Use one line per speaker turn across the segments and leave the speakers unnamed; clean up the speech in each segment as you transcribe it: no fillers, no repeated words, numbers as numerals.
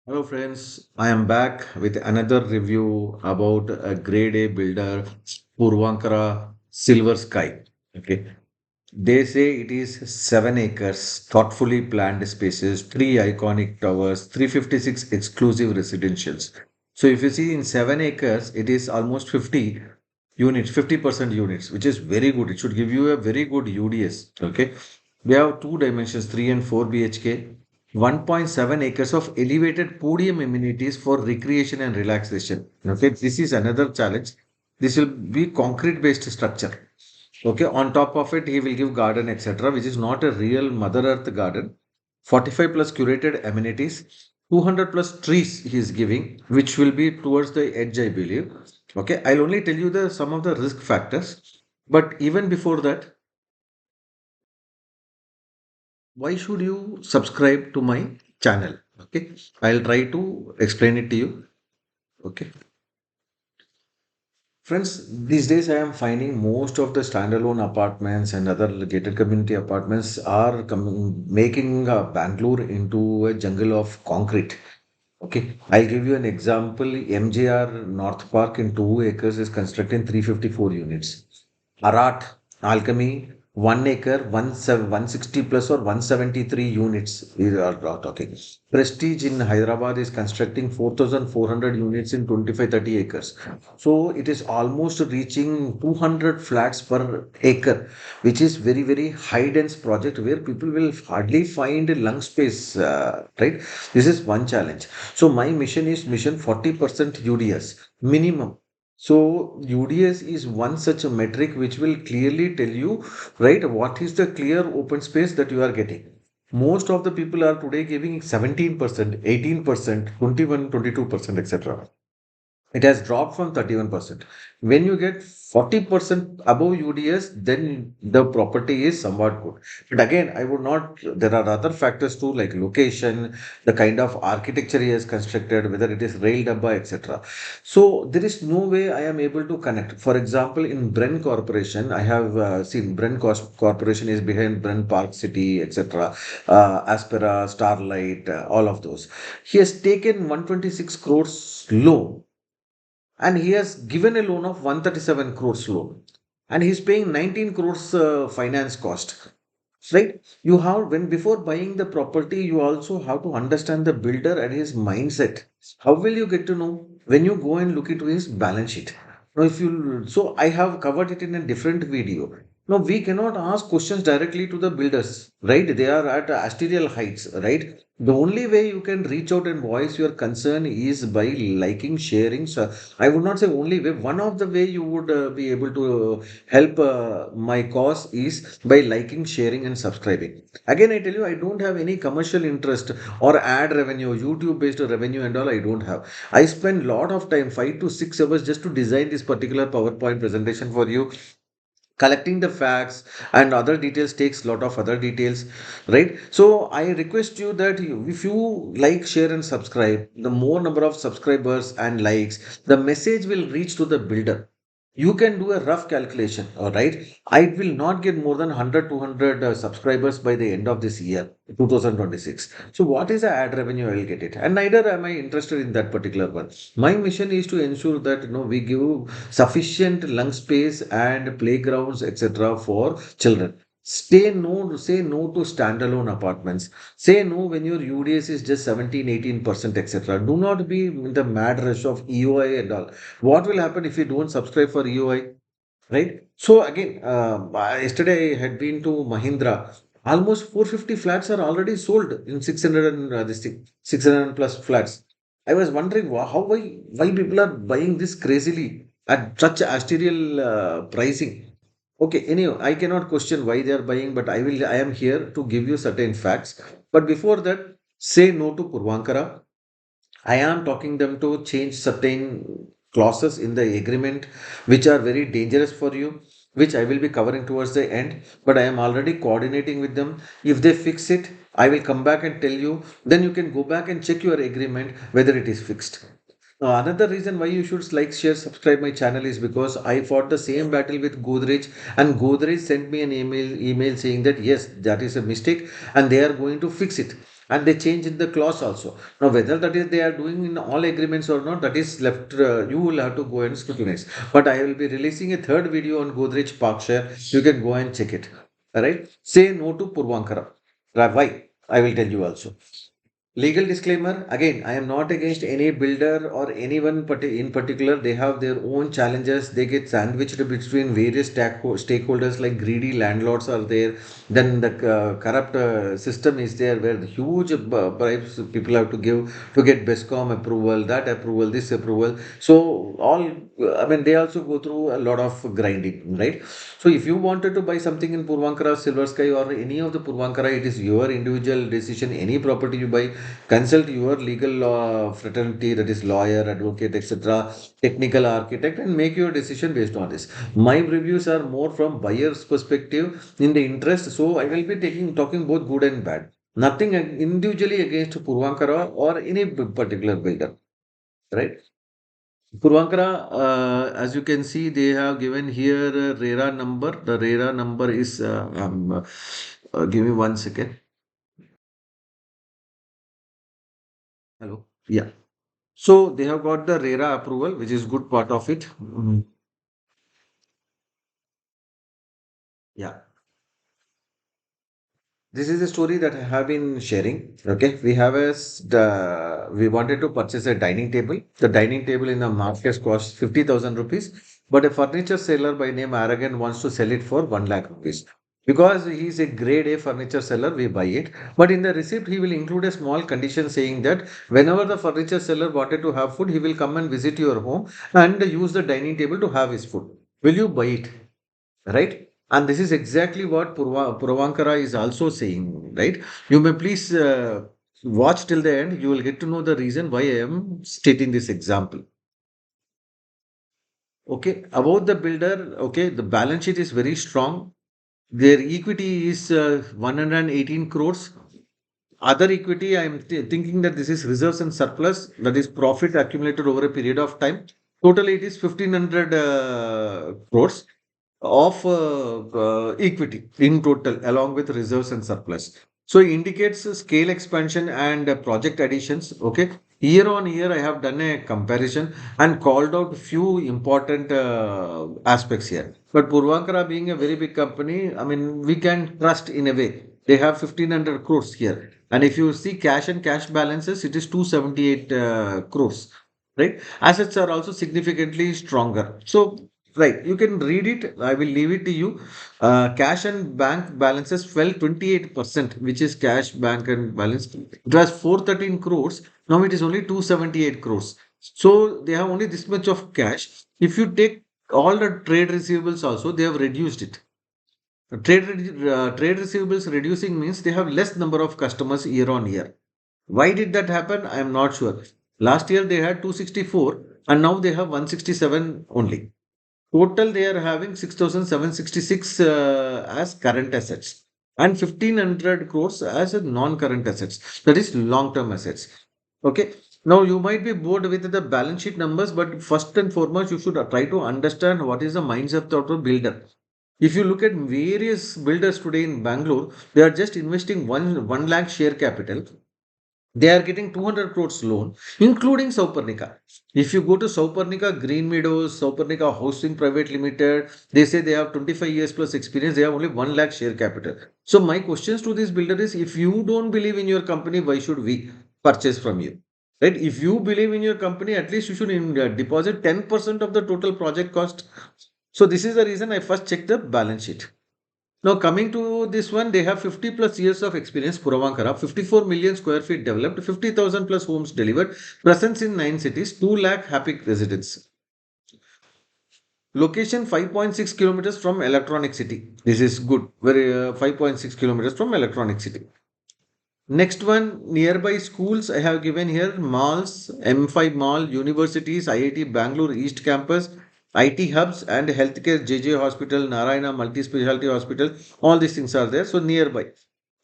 Hello friends, I am back with another review about a grade A builder, Puravankara Silversky. Okay, they say it is 7 acres, thoughtfully planned spaces, 3 iconic towers, 356 exclusive residentials. So if you see in 7 acres, it is almost 50 units, 50% units, which is very good. It should give you a very good UDS. Okay, we have two dimensions, 3 and 4 BHK. 1.7 acres of elevated podium amenities for recreation and relaxation. Okay, this is another challenge. This will be concrete based structure. Okay, on top of it, he will give garden, etc., which is not a real Mother Earth garden. 45 plus curated amenities, 200 plus trees he is giving, which will be towards the edge, I believe. Okay, I'll only tell you the some of the risk factors. But even before that, why should you subscribe to my channel? Okay, I'll try to explain it to you. Okay, friends, these days I am finding most of the standalone apartments and other gated community apartments are making Bangalore into a jungle of concrete. Okay, I'll give you an example. MJR North Park in 2 acres is constructing 354 units. Arat, Alchemy, 1 acre, 160 plus or 173 units we are talking. Prestige in Hyderabad is constructing 4,400 units in 25-30 acres. So it is almost reaching 200 flats per acre, which is very, very high dense project where people will hardly find lung space, right? This is one challenge. So my mission is mission 40% UDS minimum. So UDS is one such a metric which will clearly tell you, right, what is the clear open space that you are getting. Most of the people are today giving 17%, 18%, 21, 22%, etc. It has dropped from 31%. When you get 40% above UDS, then the property is somewhat good. But again, I would not, there are other factors too, like location, the kind of architecture he has constructed, whether it is rail dabba, etc. So there is no way I am able to connect. For example, in Bren Corporation, I have seen Corporation is behind Bren Park City, etc. Aspera, Starlight, all of those. He has taken 126 crores loan and he has given a loan of 137 crores loan and he's paying 19 crores finance cost, right? You have, when before buying the property, you also have to understand the builder and his mindset. How will you get to know? When you go and look into his balance sheet. Now if you, so I have covered it in a different video. Now we cannot ask questions directly to the builders, right? They are at asterial heights, right? The only way you can reach out and voice your concern is by liking, sharing. So I would not say only way. One of the way you would be able to help my cause is by liking, sharing, and subscribing. Again, I tell you, I don't have any commercial interest or ad revenue, YouTube based revenue, and all. I don't have. I spend lot of time, 5 to 6 hours, just to design this particular PowerPoint presentation for you. Collecting the facts and other details takes lot of other details, right? So I request you that if you like, share, and subscribe, the more number of subscribers and likes, the message will reach to the builder. You can do a rough calculation, all right? I will not get more than 100 200 subscribers by the end of this year, 2026. So what is the ad revenue I will get it, and neither am I interested in that particular one. My mission is to ensure that we give sufficient lung space and playgrounds, etc., for children. Say no to standalone apartments. Say no when your UDS is just 17, 18%, etc. Do not be in the mad rush of EOI and all. What will happen if you don't subscribe for EOI? Right? So again, yesterday I had been to Mahindra. Almost 450 flats are already sold in 600 and this thing, 600 plus flats. I was wondering why people are buying this crazily at such asterial pricing. Okay, anyway, I cannot question why they are buying, but I am here to give you certain facts. But before that, say no to Purvankara. I am talking them to change certain clauses in the agreement which are very dangerous for you, which I will be covering towards the end. But I am already coordinating with them. If they fix it, I will come back and tell you. Then you can go back and check your agreement whether it is fixed. Now, another reason why you should like, share, subscribe my channel is because I fought the same battle with Godrej, and Godrej sent me an email saying that yes, that is a mistake, and they are going to fix it. and they change in the clause also. Now, whether that is they are doing in all agreements or not, that is left, you will have to go and scrutinize. But I will be releasing a third video on Godrej Parkshire. You can go and check it. All right. Say no to Purvankara. Why? I will tell you also. Legal disclaimer again, I am not against any builder or anyone in particular. They have their own challenges. They get sandwiched between various stakeholders, like greedy landlords are there. Then the corrupt system is there where the huge bribes people have to give to get BESCOM approval, that approval, this approval. So, all, I mean, they also go through a lot of grinding, right? So, if you wanted to buy something in Purvankara, Silver Sky, or any of the Purvankara, it is your individual decision. Any property you buy, consult your legal fraternity, that is lawyer, advocate, etc., technical architect, and make your decision based on this. My reviews are more from buyer's perspective in the interest, so I will be talking both good and bad. Nothing individually against Purvankara or any particular builder, right? Purvankara, as you can see, they have given here a RERA number. The RERA number is, give me 1 second. Hello. Yeah. So they have got the RERA approval, which is good part of it. Yeah. This is a story that I have been sharing. Okay, we have we wanted to purchase a dining table. The dining table in the market costs 50,000 rupees, but a furniture seller by name Aragon wants to sell it for 1 lakh rupees. Because he is a grade A furniture seller, we buy it. But in the receipt, he will include a small condition saying that whenever the furniture seller wanted to have food, he will come and visit your home and use the dining table to have his food. Will you buy it? Right? And this is exactly what Puravankara is also saying, right? You may please watch till the end. You will get to know the reason why I am stating this example. Okay, about the builder, okay, the balance sheet is very strong. Their equity is 118 crores. Other equity, I am thinking that this is reserves and surplus, that is profit accumulated over a period of time. Totally, it is 1500 crores of equity in total, along with reserves and surplus. So it indicates scale expansion and project additions. Okay, year on year, I have done a comparison and called out few important aspects here. But Purvankara being a very big company, I mean, we can trust in a way. They have 1500 crores here. And if you see cash and cash balances, it is 278 crores, right? Assets are also significantly stronger. So, right, you can read it. I will leave it to you. Cash and bank balances fell 28%, which is cash, bank, and balance. It was 413 crores. Now it is only 278 crores. So they have only this much of cash. If you take all the trade receivables also, they have reduced it. Trade receivables reducing means they have less number of customers year on year. Why did that happen? I am not sure. Last year they had 264 and now they have 167 only. Total, they are having 6,766 as current assets and 1,500 crores as a non-current assets. That is long-term assets. Okay. Now, you might be bored with the balance sheet numbers, but first and foremost, you should try to understand what is the mindset of a builder. If you look at various builders today in Bangalore, they are just investing 1 lakh share capital. They are getting 200 crores loan, including Saupernika. If you go to Saupernika Green Meadows, Saupernika Housing Private Limited, they say they have 25 years plus experience. They have only 1 lakh share capital. So my questions to this builder is, if you don't believe in your company, why should we purchase from you? Right? If you believe in your company, at least you should deposit 10% of the total project cost. So this is the reason I first checked the balance sheet. Now, coming to this one, they have 50 plus years of experience. Puravankara, 54 million square feet developed, 50,000 plus homes delivered, presence in 9 cities, 2 lakh happy residents. Location 5.6 kilometers from Electronic City. This is good. Very 5.6 kilometers from Electronic City. Next one, nearby schools I have given here: malls, M5 Mall, universities, IIT Bangalore East Campus, IT hubs, and healthcare, JJ Hospital, Narayana Multi Specialty Hospital. All these things are there. So nearby,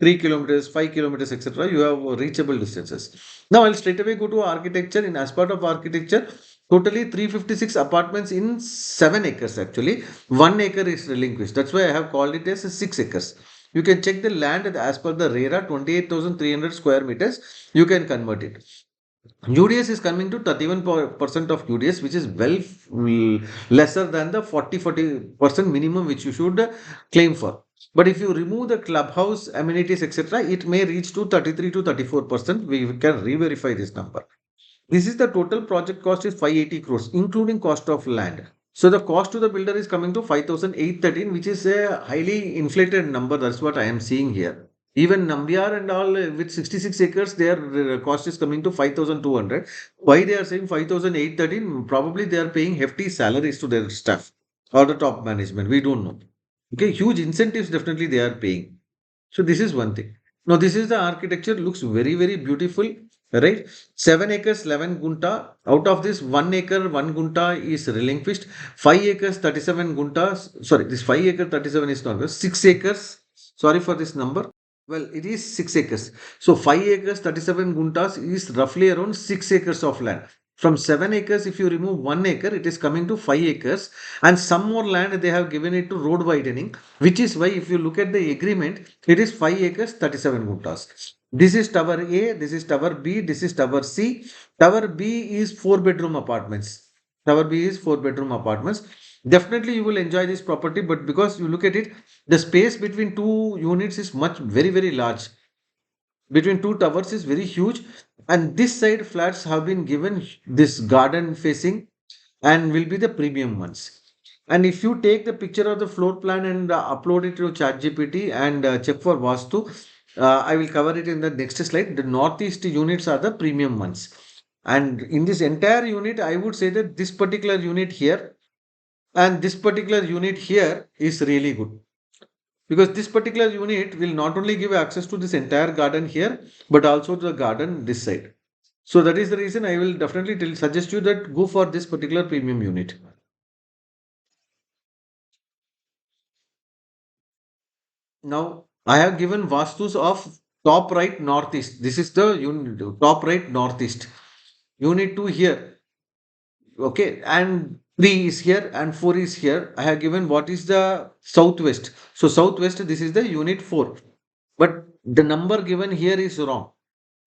3 kilometers, 5 kilometers, etc. You have reachable distances. Now I'll straight away go to architecture. In as part of architecture, totally 356 apartments in 7 acres actually. 1 acre is relinquished. That's why I have called it as 6 acres. You can check the land as per the RERA 28,300 square meters. You can convert it. UDS is coming to 31% of UDS, which is lesser than the 40% minimum which you should claim for. But if you remove the clubhouse amenities, etc., it may reach to 33 to 34%. We can re-verify this number. This is the total project cost is 580 crores, including cost of land. So the cost to the builder is coming to 5,813, which is a highly inflated number. That's what I am seeing here. Even Nambiar and all with 66 acres, their cost is coming to 5,200. Why they are saying 5,813? Probably they are paying hefty salaries to their staff or the top management. We don't know. Okay, huge incentives definitely they are paying. So this is one thing. Now this is the architecture, looks very, very beautiful, right? 7 acres, 11 gunta. Out of this 1 acre, 1 gunta is relinquished. 5 acres, 37 guntas. Sorry, this 5 acre, 37 is not good. 6 acres. Sorry for this number. Well, it is 6 acres. So 5 acres, 37 guntas is roughly around 6 acres of land. From 7 acres, if you remove 1 acre, it is coming to 5 acres. And some more land they have given it to road widening, which is why if you look at the agreement, it is 5 acres, 37 guntas. This is tower A, this is tower B, this is tower C. Tower B is 4 bedroom apartments. Tower B is 4 bedroom apartments. Definitely you will enjoy this property, but because you look at it, the space between two units is much very, very large. Between two towers is very huge, and this side flats have been given this garden facing and will be the premium ones. And if you take the picture of the floor plan and upload it to ChatGPT and check for Vaasthu, I will cover it in the next slide. The northeast units are the premium ones. And in this entire unit, I would say that this particular unit here and this particular unit here is really good, because this particular unit will not only give access to this entire garden here but also to the garden this side. So that is the reason I will definitely suggest you that go for this particular premium unit. Now I have given vastus of top right northeast. This is the unit top right northeast. Unit 2 here. Okay, and 3 is here and 4 is here. I have given what is the southwest. So southwest, this is the unit 4. But the number given here is wrong.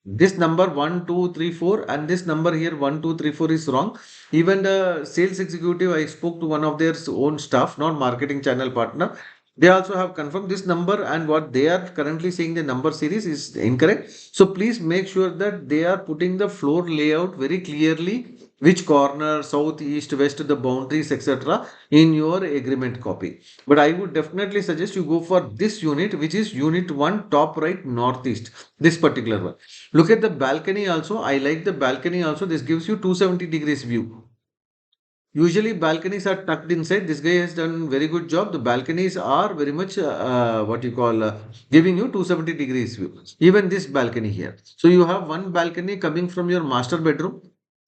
This number 1, 2, 3, 4, and this number here 1, 2, 3, 4 is wrong. Even the sales executive, I spoke to one of their own staff, not marketing channel partner. They also have confirmed this number, and what they are currently saying the number series is incorrect. So please make sure that they are putting the floor layout very clearly, which corner, south, east, west, the boundaries, etc. in your agreement copy. But I would definitely suggest you go for this unit, which is unit 1, top right, northeast, this particular one. Look at the balcony also. I like the balcony also. This gives you 270 degrees view. Usually balconies are tucked inside. This guy has done very good job. The balconies are very much what you call giving you 270 degrees view. Even this balcony here. So you have one balcony coming from your master bedroom.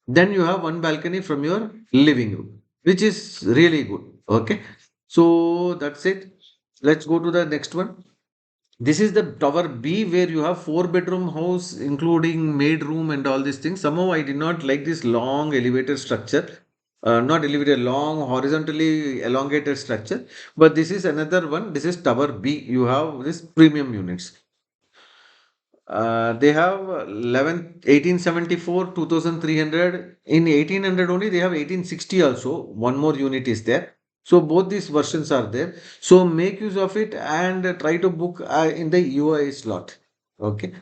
Then you have one balcony from your living room, which is really good. Okay. So that's it. Let's go to the next one. This is the tower B where you have 4 bedroom house including maid room and all these things. Somehow I did not like this long elevated structure. Not elevated, long horizontally elongated structure. But this is another one. This is tower B. You have this premium units. They have 1874, 2300. In 1800 only, they have 1860 also. One more unit is there. So both these versions are there. So make use of it and try to book in the UI slot. Okay.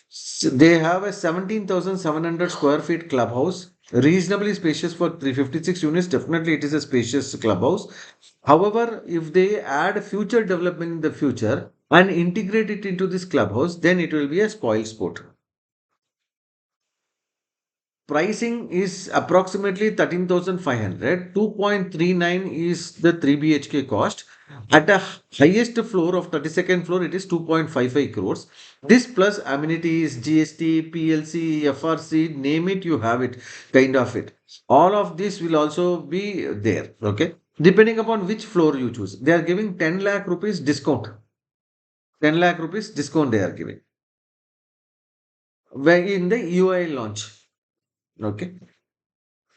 So they have a 17,700 square feet clubhouse, reasonably spacious for 356 units. Definitely, it is a spacious clubhouse. However, if they add future development in the future and integrate it into this clubhouse, then it will be a spoil sport. Pricing is approximately 13,500. 2.39 is the 3 BHK cost. At a highest floor of 32nd floor, it is 2.55 crores. This plus amenities, GST, PLC, FRC, name it, you have it, kind of it. All of this will also be there. Okay. Depending upon which floor you choose. They are giving 10 lakh rupees discount. 10 lakh rupees discount they are giving. Where in the UI launch. Okay.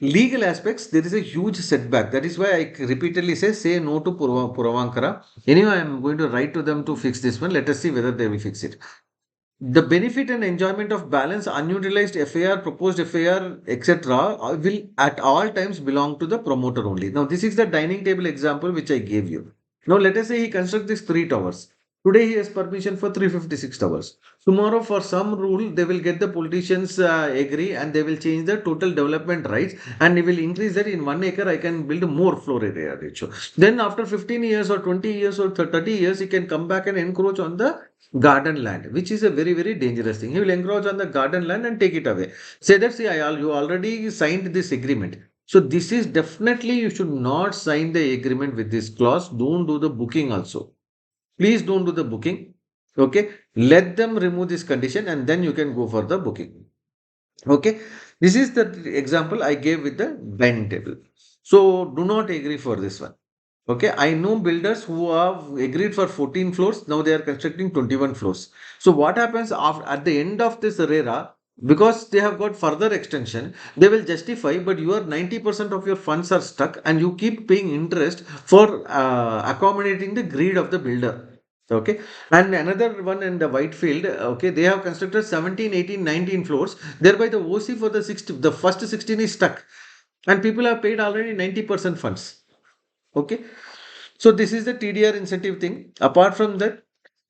Legal aspects, there is a huge setback. That is why I repeatedly say no to Puravankara. Anyway, I'm going to write to them to fix this one. Let us see whether they will fix it. The benefit and enjoyment of balance, unutilized FAR, proposed FAR, etc., will at all times belong to the promoter only. Now, this is the dining table example which I gave you. Now, let us say he constructs these three towers. Today, he has permission for 356 towers. Tomorrow, for some rule, they will get the politicians agree and they will change the total development rights and they will increase that in 1 acre. I can build more floor area ratio. Then, after 15 years or 20 years or 30 years, he can come back and encroach on the garden land, which is a very, very dangerous thing. He will encroach on the garden land and take it away. Say that, see, you already signed this agreement. So this is definitely, you should not sign the agreement with this clause. Don't do the booking also. Please don't do the booking. Okay. Let them remove this condition and then you can go for the booking. Okay. This is the example I gave with the dining table. So do not agree for this one. Okay, I know builders who have agreed for 14 floors. Now they are constructing 21 floors. So what happens after, at the end of this RERA, because they have got further extension, they will justify, but your 90% of your funds are stuck and you keep paying interest for accommodating the greed of the builder. Okay, and another one in the Whitefield, okay, they have constructed 17, 18, 19 floors. Thereby the OC for the 60, the first 16 is stuck and people have paid already 90% funds. Okay, so this is the TDR incentive thing. Apart from that,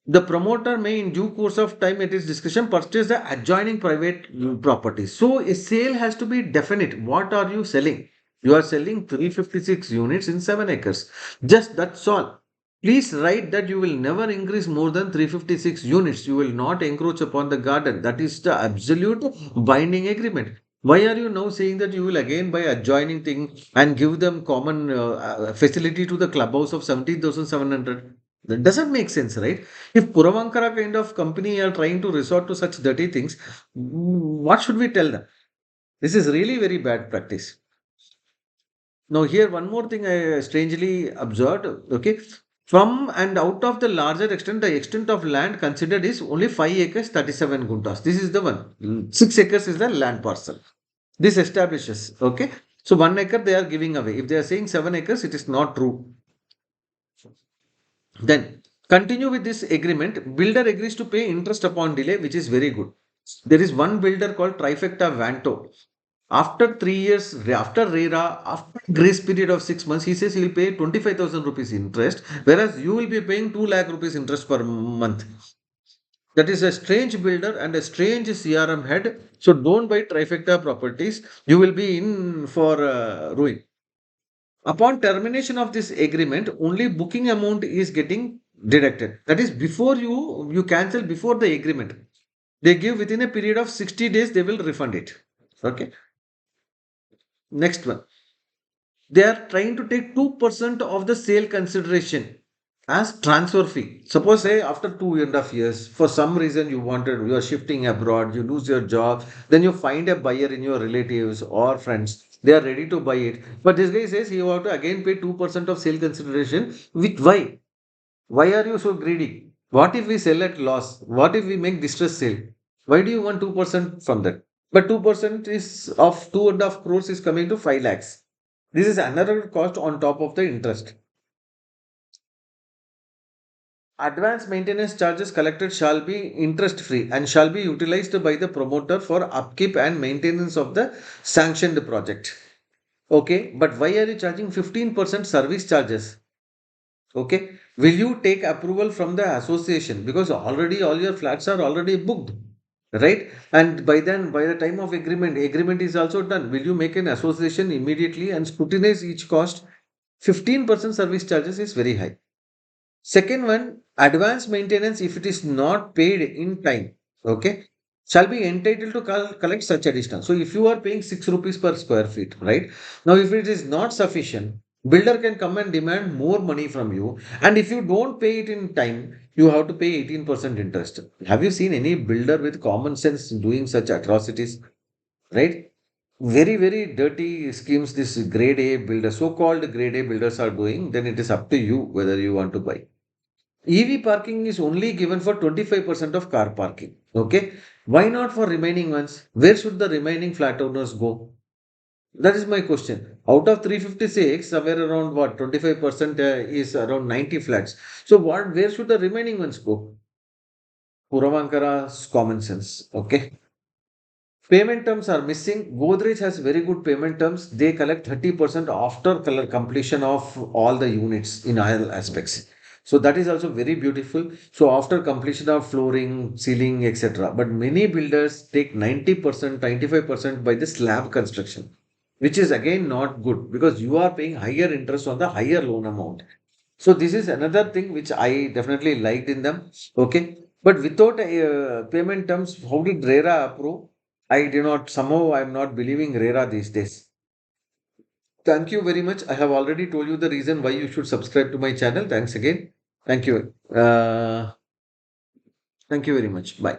the promoter may, in due course of time at his discretion, purchase the adjoining private property. So a sale has to be definite. What are you selling? You are selling 356 units in 7 acres. Just that's all. Please write that you will never increase more than 356 units. You will not encroach upon the garden. That is the absolute binding agreement. Why are you now saying that you will again buy adjoining thing and give them common facility to the clubhouse of 17,700? That doesn't make sense, right? If Puravankara kind of company are trying to resort to such dirty things, what should we tell them? This is really very bad practice. Now, here one more thing I strangely observed. Okay, from and out of the larger extent, the extent of land considered is only 5 acres, 37 guntas. This is the one. 6 acres is the land parcel. This establishes. Okay, so 1 acre they are giving away. If they are saying 7 acres, it is not true. Then continue with this agreement. Builder agrees to pay interest upon delay, which is very good. There is one builder called Trifecta Vanto. After 3 years, after RERA, after grace period of 6 months, he says he will pay 25,000 rupees interest, whereas you will be paying 2 lakh rupees interest per month. That is a strange builder and a strange CRM head. So don't buy Trifecta properties. You will be in for ruin. Upon termination of this agreement, only booking amount is getting deducted. That is before you cancel before the agreement. They give within a period of 60 days, they will refund it. Okay. Next one. They are trying to take 2% of the sale consideration as transfer fee. Suppose say after 2.5 years, for some reason you are shifting abroad, you lose your job, then you find a buyer in your relatives or friends. They are ready to buy it. But this guy says you have to again pay 2% of sale consideration. With why? Why are you so greedy? What if we sell at loss? What if we make distress sale? Why do you want 2% from that? But 2% is of 2.5 crores is coming to 5 lakhs. This is another cost on top of the interest. Advance maintenance charges collected shall be interest free and shall be utilized by the promoter for upkeep and maintenance of the sanctioned project. Okay, but why are you charging 15% service charges? Okay, will you take approval from the association because already all your flats are already booked, right? And by then, by the time of agreement is also done. Will you make an association immediately and scrutinize each cost? 15% service charges is very high. Second one, advance maintenance, if it is not paid in time, okay, shall be entitled to collect such additional. So if you are paying 6 rupees per square feet, right? Now, if it is not sufficient, builder can come and demand more money from you. And if you don't pay it in time, you have to pay 18% interest. Have you seen any builder with common sense doing such atrocities, right? Very, very dirty schemes this grade A builder, so-called grade A builders are doing, then it is up to you whether you want to buy. EV parking is only given for 25% of car parking. Okay. Why not for remaining ones? Where should the remaining flat owners go? That is my question. Out of 356, somewhere around what 25% is around 90 flats. So what? Where should the remaining ones go? Puravankara's common sense. Okay. Payment terms are missing. Godrej has very good payment terms. They collect 30% after color completion of all the units in all aspects. So that is also very beautiful. So after completion of flooring, ceiling, etc. But many builders take 90%, 95% by the slab construction, which is again not good because you are paying higher interest on the higher loan amount. So this is another thing which I definitely liked in them. Okay. But without payment terms, how did RERA approve? I do not, somehow I'm not believing RERA these days. Thank you very much. I have already told you the reason why you should subscribe to my channel. Thanks again. Thank you. Thank you very much. Bye.